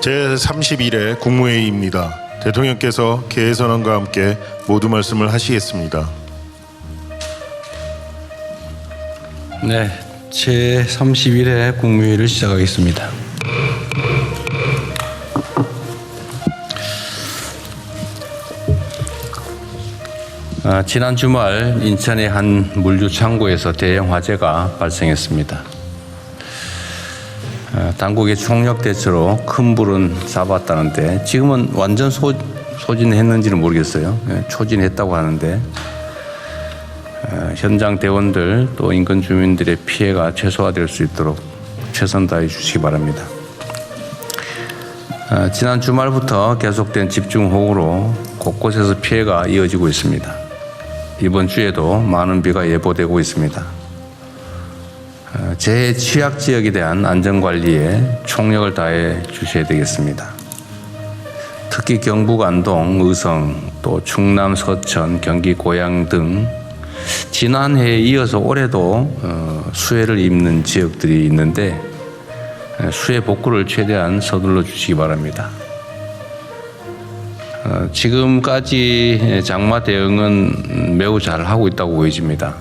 제31회 국무회의입니다. 대통령께서 개회선언과 함께 모두 말씀을 하시겠습니다. 네, 제31회 국무회의를 시작하겠습니다. 지난 주말 인천의 한 물류 창고에서 대형 화재가 발생했습니다. 당국의 총력 대처로 큰 불은 잡았다는데 지금은 완전 소진했는지는 모르겠어요. 초진했다고 하는데 현장 대원들 또 인근 주민들의 피해가 최소화될 수 있도록 최선 다해 주시기 바랍니다. 지난 주말부터 계속된 집중호우로 곳곳에서 피해가 이어지고 있습니다. 이번 주에도 많은 비가 예보되고 있습니다. 재해 취약 지역에 대한 안전관리에 총력을 다해 주셔야 되겠습니다. 특히 경북 안동, 의성, 또 충남 서천, 경기 고양 등 지난해에 이어서 올해도 수해를 입는 지역들이 있는데 수해 복구를 최대한 서둘러 주시기 바랍니다. 지금까지 장마 대응은 매우 잘 하고 있다고 보여집니다.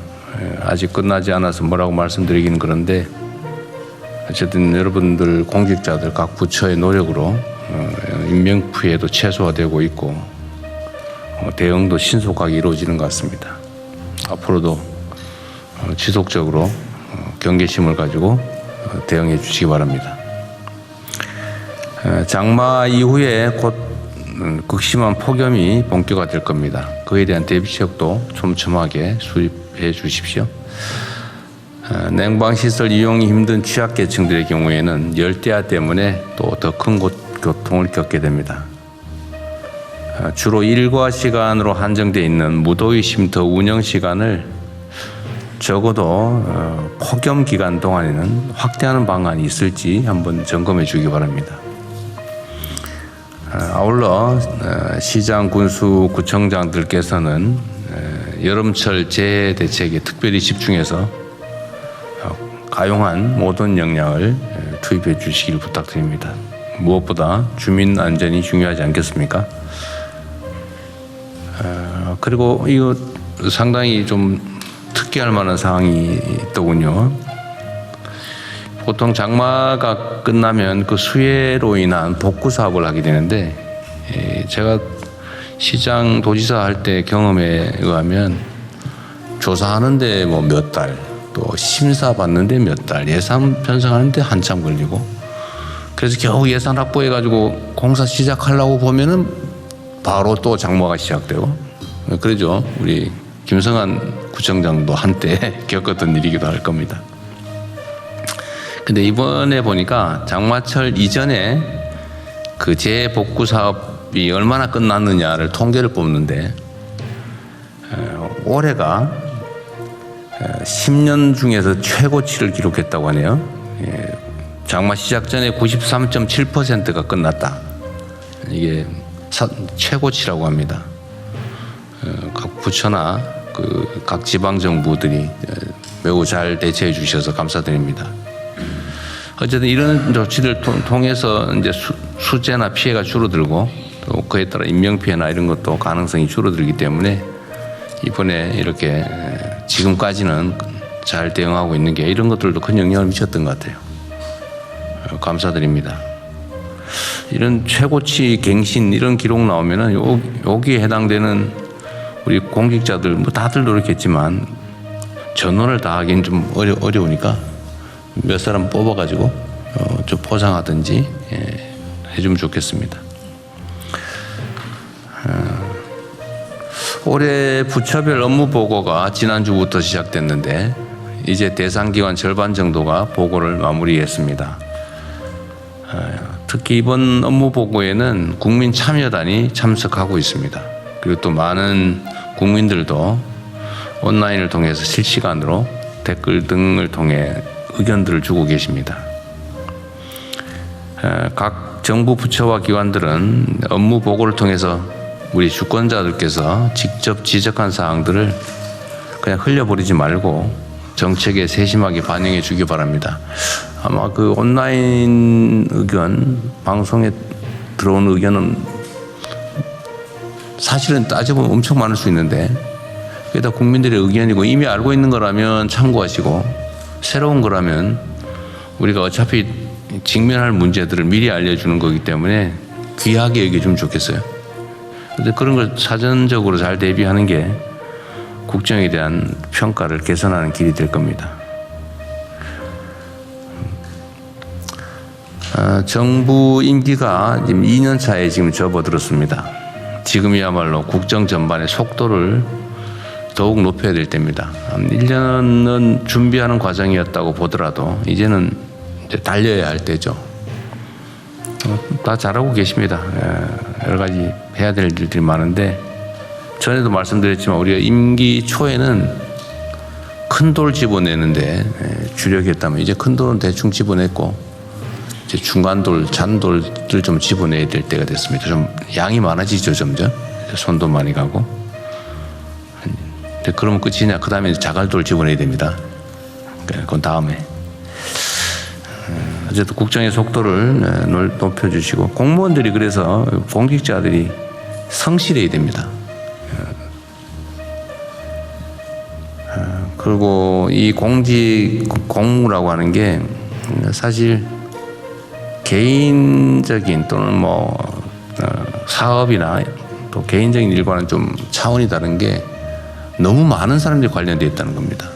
아직 끝나지 않아서 뭐라고 말씀드리기는 그런데 어쨌든 여러분들 공직자들 각 부처의 노력으로 인명피해도 최소화되고 있고 대응도 신속하게 이루어지는 것 같습니다. 앞으로도 지속적으로 경계심을 가지고 대응해 주시기 바랍니다. 장마 이후에 곧 극심한 폭염이 본격화될 겁니다. 그에 대한 대비책도 촘촘하게 수립해 주십시오. 냉방시설 이용이 힘든 취약계층들의 경우에는 열대야 때문에 또 더 큰 고통을 겪게 됩니다. 주로 일과 시간으로 한정되어 있는 무더위 쉼터 운영 시간을 적어도 폭염 기간 동안에는 확대하는 방안이 있을지 한번 점검해 주기 바랍니다. 아울러 시장, 군수, 구청장들께서는 여름철 재해 대책에 특별히 집중해서 가용한 모든 역량을 투입해 주시길 부탁드립니다. 무엇보다 주민 안전이 중요하지 않겠습니까? 그리고 이거 상당히 좀 특이할 만한 사항이 있더군요. 보통 장마가 끝나면 그 수해로 인한 복구 사업을 하게 되는데 제가 시장 도지사 할 때 경험에 의하면 조사하는데 뭐 몇 달, 또 심사 받는데 몇 달, 예산 편성하는데 한참 걸리고 그래서 겨우 예산 확보해가지고 공사 시작하려고 보면은 바로 또 장마가 시작되고 그러죠. 우리 김성한 구청장도 한때 겪었던 일이기도 할 겁니다. 근데 이번에 보니까 장마철 이전에 그 재복구 사업이 얼마나 끝났느냐를 통계를 뽑는데 올해가 10년 중에서 최고치를 기록했다고 하네요. 장마 시작 전에 93.7%가 끝났다. 이게 최고치라고 합니다. 각 부처나 각 지방 정부들이 매우 잘 대처해 주셔서 감사드립니다. 어쨌든 이런 조치를 통해서 이제 수재나 피해가 줄어들고 또 그에 따라 인명피해나 이런 것도 가능성이 줄어들기 때문에 이번에 이렇게 지금까지는 잘 대응하고 있는 게 이런 것들도 큰 영향을 미쳤던 것 같아요. 감사드립니다. 이런 최고치 갱신 이런 기록 나오면은 여기에 해당되는 우리 공직자들 뭐 다들 노력했지만 전원을 다 하기는 좀 어려우니까 몇 사람 뽑아가지고 좀 포상하든지 해주면 좋겠습니다. 올해 부처별 업무 보고가 지난주부터 시작됐는데 이제 대상 기관 절반 정도가 보고를 마무리했습니다. 특히 이번 업무 보고에는 국민 참여단이 참석하고 있습니다. 그리고 또 많은 국민들도 온라인을 통해서 실시간으로 댓글 등을 통해 의견들을 주고 계십니다. 각 정부 부처와 기관들은 업무 보고를 통해서 우리 주권자들께서 직접 지적한 사항들을 그냥 흘려버리지 말고 정책에 세심하게 반영해 주기 바랍니다. 아마 그 온라인 의견 방송에 들어온 의견은 사실은 따져보면 엄청 많을 수 있는데 그게 다 국민들의 의견이고 이미 알고 있는 거라면 참고하시고 새로운 거라면 우리가 어차피 직면할 문제들을 미리 알려주는 거기 때문에 귀하게 여겨주면 좋겠어요. 근데 그런 걸 사전적으로 잘 대비하는 게 국정에 대한 평가를 개선하는 길이 될 겁니다. 정부 임기가 지금 2년 차에 지금 접어들었습니다. 지금이야말로 국정 전반의 속도를 더욱 높여야 될 때입니다. 1년은 준비하는 과정이었다고 보더라도 이제는 이제 달려야 할 때죠. 다 잘하고 계십니다. 여러 가지 해야 될 일들이 많은데 전에도 말씀드렸지만 우리가 임기 초에는 큰 돌 집어내는데 주력이었다면 이제 큰 돌은 대충 집어냈고 이제 중간 돌, 잔돌들 좀 집어내야 될 때가 됐습니다. 좀 양이 많아지죠, 점점. 손도 많이 가고. 근데 그러면 끝이냐? 그 다음에 자갈돌 집어내야 됩니다. 그건 다음에. 어쨌든 국정의 속도를 높여주시고 공무원들이 그래서 공직자들이 성실해야 됩니다. 그리고 이 공무라고 하는 게 사실 개인적인 또는 뭐 사업이나 또 개인적인 일과는 좀 차원이 다른 게 너무 많은 사람들이 관련되어 있다는 겁니다.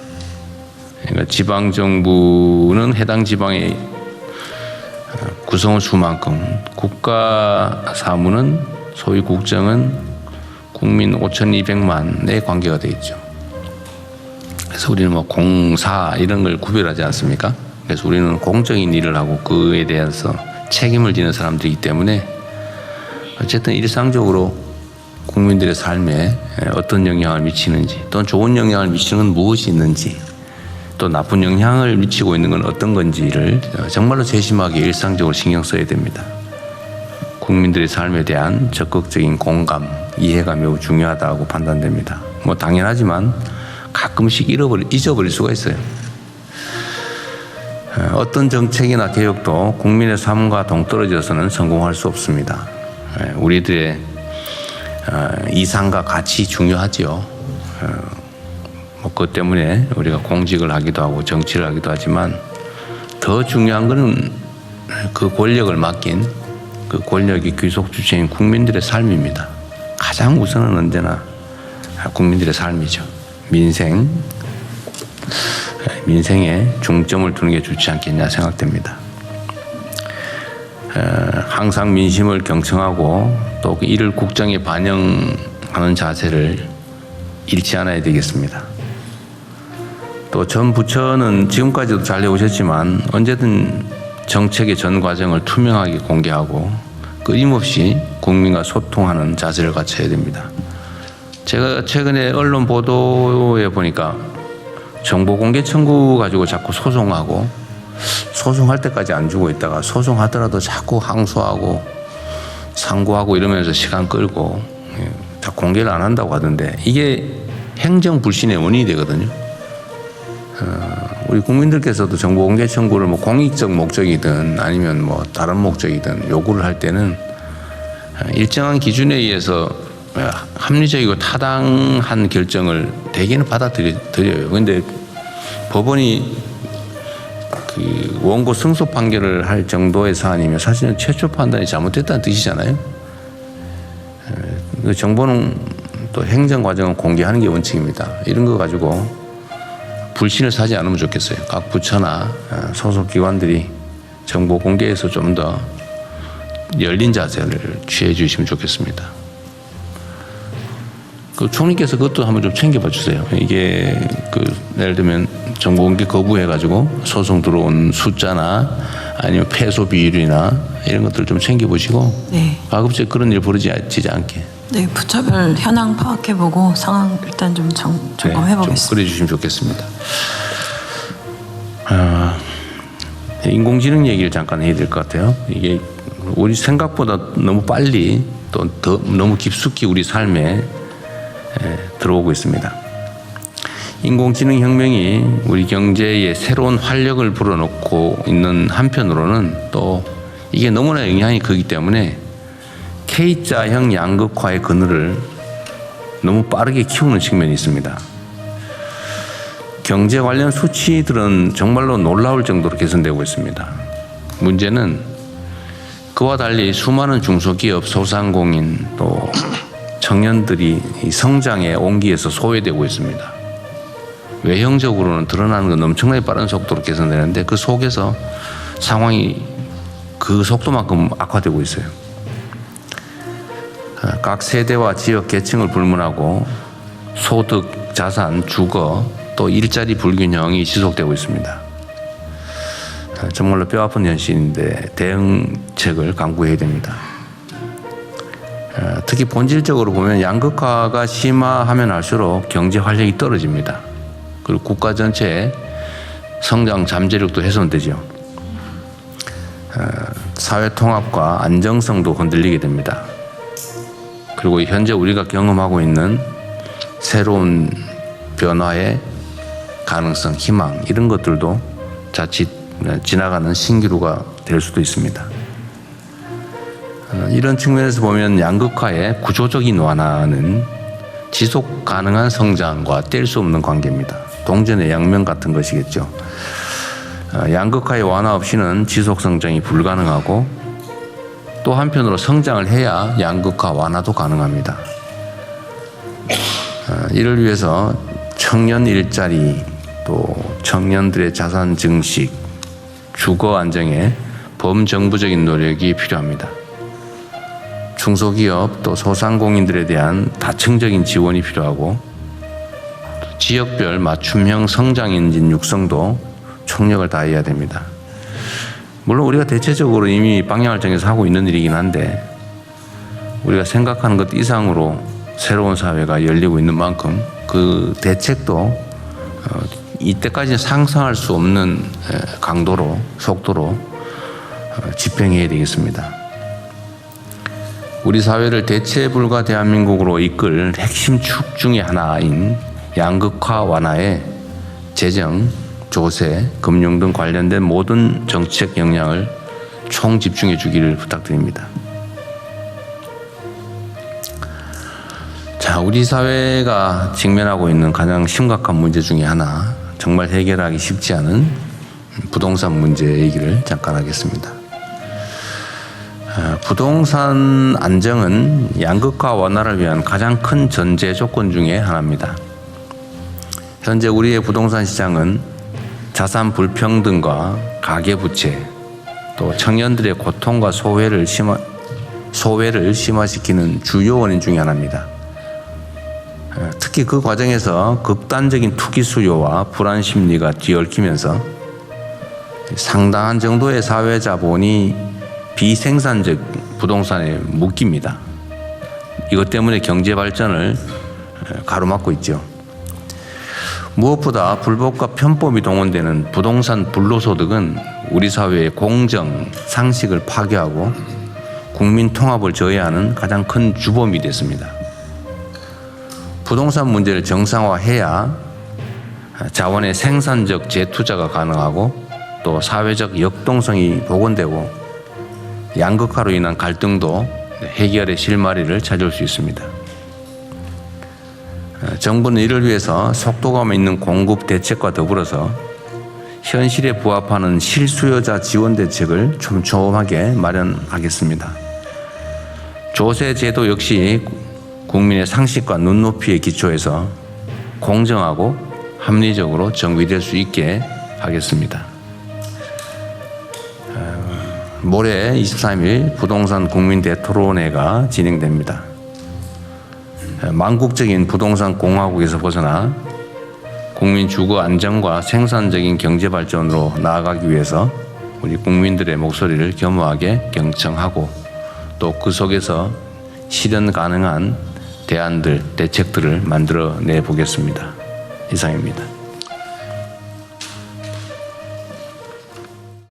그러니까 지방 정부는 해당 지방의 구성원 수만큼, 국가 사무는 소위 국정은 국민 5,200만의 관계가 되어 있죠. 그래서 우리는 뭐 공사 이런 걸 구별하지 않습니까? 그래서 우리는 공적인 일을 하고 그에 대해서 책임을 지는 사람들이기 때문에 어쨌든 일상적으로 국민들의 삶에 어떤 영향을 미치는지 또는 좋은 영향을 미치는 건 무엇이 있는지 또 나쁜 영향을 미치고 있는 건 어떤 건지를 정말로 세심하게 일상적으로 신경 써야 됩니다. 국민들의 삶에 대한 적극적인 공감, 이해가 매우 중요하다고 판단됩니다. 뭐 당연하지만 가끔씩 잊어버릴 수가 있어요. 어떤 정책이나 개혁도 국민의 삶과 동떨어져서는 성공할 수 없습니다. 우리들의 이상과 가치 중요하지요. 뭐 그것 때문에 우리가 공직을 하기도 하고 정치를 하기도 하지만 더 중요한 것은 그 권력을 맡긴 그 권력의 귀속 주체인 국민들의 삶입니다. 가장 우선은 언제나 국민들의 삶이죠. 민생에 중점을 두는 게 좋지 않겠냐 생각됩니다. 항상 민심을 경청하고 또 이를 국정에 반영하는 자세를 잃지 않아야 되겠습니다. 또 전 부처는 지금까지도 잘 해오셨지만 언제든 정책의 전 과정을 투명하게 공개하고 끊임없이 국민과 소통하는 자세를 갖춰야 됩니다. 제가 최근에 언론 보도에 보니까 정보 공개 청구 가지고 자꾸 소송하고 소송할 때까지 안 주고 있다가 소송하더라도 자꾸 항소하고 상고하고 이러면서 시간 끌고 다 공개를 안 한다고 하던데 이게 행정 불신의 원인이 되거든요. 우리 국민들께서도 정보 공개 청구를 뭐 공익적 목적이든 아니면 뭐 다른 목적이든 요구를 할 때는 일정한 기준에 의해서 합리적이고 타당한 결정을 대개는 받아들여요. 그런데 법원이 그 원고 승소 판결을 할 정도의 사안이면 사실은 최초 판단이 잘못됐다는 뜻이잖아요. 정보는 또 행정 과정은 공개하는 게 원칙입니다. 이런 거 가지고 불신을 사지 않으면 좋겠어요. 각 부처나 소속 기관들이 정보 공개에서 좀 더 열린 자세를 취해 주시면 좋겠습니다. 그 총리께서 그것도 한번 좀 챙겨봐 주세요. 이게 그 예를 들면 정보 공개 거부해가지고 소송 들어온 숫자나 아니면 패소 비율이나 이런 것들 좀 챙겨보시고 네. 가급적 그런 일 벌어지지 않게. 네, 부처별 현황 파악해보고 상황 일단 좀 점검해보겠습니다. 좀 그래주시면 좋겠습니다. 인공지능 얘기를 잠깐 해야 될 것 같아요. 이게 우리 생각보다 너무 빨리 또 더 너무 깊숙이 우리 삶에 들어오고 있습니다. 인공지능 혁명이 우리 경제에 새로운 활력을 불어넣고 있는 한편으로는 또 이게 너무나 영향이 크기 때문에 K자형 양극화의 그늘을 너무 빠르게 키우는 측면이 있습니다. 경제 관련 수치들은 정말로 놀라울 정도로 개선되고 있습니다. 문제는 그와 달리 수많은 중소기업, 소상공인 또 청년들이 이 성장의 온기에서 소외되고 있습니다. 외형적으로는 드러나는 건 엄청나게 빠른 속도로 개선되는데 그 속에서 상황이 그 속도만큼 악화되고 있어요. 각 세대와 지역 계층을 불문하고 소득, 자산, 주거, 또 일자리 불균형이 지속되고 있습니다. 정말로 뼈아픈 현실인데 대응책을 강구해야 됩니다. 특히 본질적으로 보면 양극화가 심화하면 할수록 경제 활력이 떨어집니다. 그리고 국가 전체의 성장 잠재력도 훼손되죠. 사회 통합과 안정성도 흔들리게 됩니다. 그리고 현재 우리가 경험하고 있는 새로운 변화의 가능성, 희망 이런 것들도 자칫 지나가는 신기루가 될 수도 있습니다. 이런 측면에서 보면 양극화의 구조적인 완화는 지속 가능한 성장과 뗄 수 없는 관계입니다. 동전의 양면 같은 것이겠죠. 양극화의 완화 없이는 지속 성장이 불가능하고 또 한편으로 성장을 해야 양극화 완화도 가능합니다. 이를 위해서 청년 일자리 또 청년들의 자산 증식, 주거 안정에 범정부적인 노력이 필요합니다. 중소기업 또 소상공인들에 대한 다층적인 지원이 필요하고 지역별 맞춤형 성장 엔진 육성도 총력을 다해야 됩니다. 물론 우리가 대체적으로 이미 방향을 정해서 하고 있는 일이긴 한데 우리가 생각하는 것 이상으로 새로운 사회가 열리고 있는 만큼 그 대책도 이때까지 상상할 수 없는 강도로 속도로 집행해야 되겠습니다. 우리 사회를 대체 불가 대한민국으로 이끌 핵심 축 중의 하나인 양극화 완화에 재정, 조세, 금융 등 관련된 모든 정책 역량을 총 집중해 주기를 부탁드립니다. 자, 우리 사회가 직면하고 있는 가장 심각한 문제 중에 하나, 정말 해결하기 쉽지 않은 부동산 문제 얘기를 잠깐 하겠습니다. 부동산 안정은 양극화 완화를 위한 가장 큰 전제 조건 중에 하나입니다. 현재 우리의 부동산 시장은 자산 불평등과 가계부채, 또 청년들의 고통과 소외를 심화시키는 주요 원인 중에 하나입니다. 특히 그 과정에서 극단적인 투기 수요와 불안 심리가 뒤얽히면서 상당한 정도의 사회 자본이 비생산적 부동산에 묶입니다. 이것 때문에 경제 발전을 가로막고 있죠. 무엇보다 불법과 편법이 동원되는 부동산 불로소득은 우리 사회의 공정, 상식을 파괴하고 국민 통합을 저해하는 가장 큰 주범이 됐습니다. 부동산 문제를 정상화해야 자원의 생산적 재투자가 가능하고 또 사회적 역동성이 복원되고 양극화로 인한 갈등도 해결의 실마리를 찾을 수 있습니다. 정부는 이를 위해서 속도감 있는 공급 대책과 더불어서 현실에 부합하는 실수요자 지원 대책을 촘촘하게 마련하겠습니다. 조세 제도 역시 국민의 상식과 눈높이에 기초해서 공정하고 합리적으로 정비될 수 있게 하겠습니다. 모레 23일 부동산 국민대토론회가 진행됩니다. 망국적인 부동산 공화국에서 벗어나 국민 주거 안정과 생산적인 경제 발전으로 나아가기 위해서 우리 국민들의 목소리를 겸허하게 경청하고 또 그 속에서 실현 가능한 대안들, 대책들을 만들어내 보겠습니다. 이상입니다.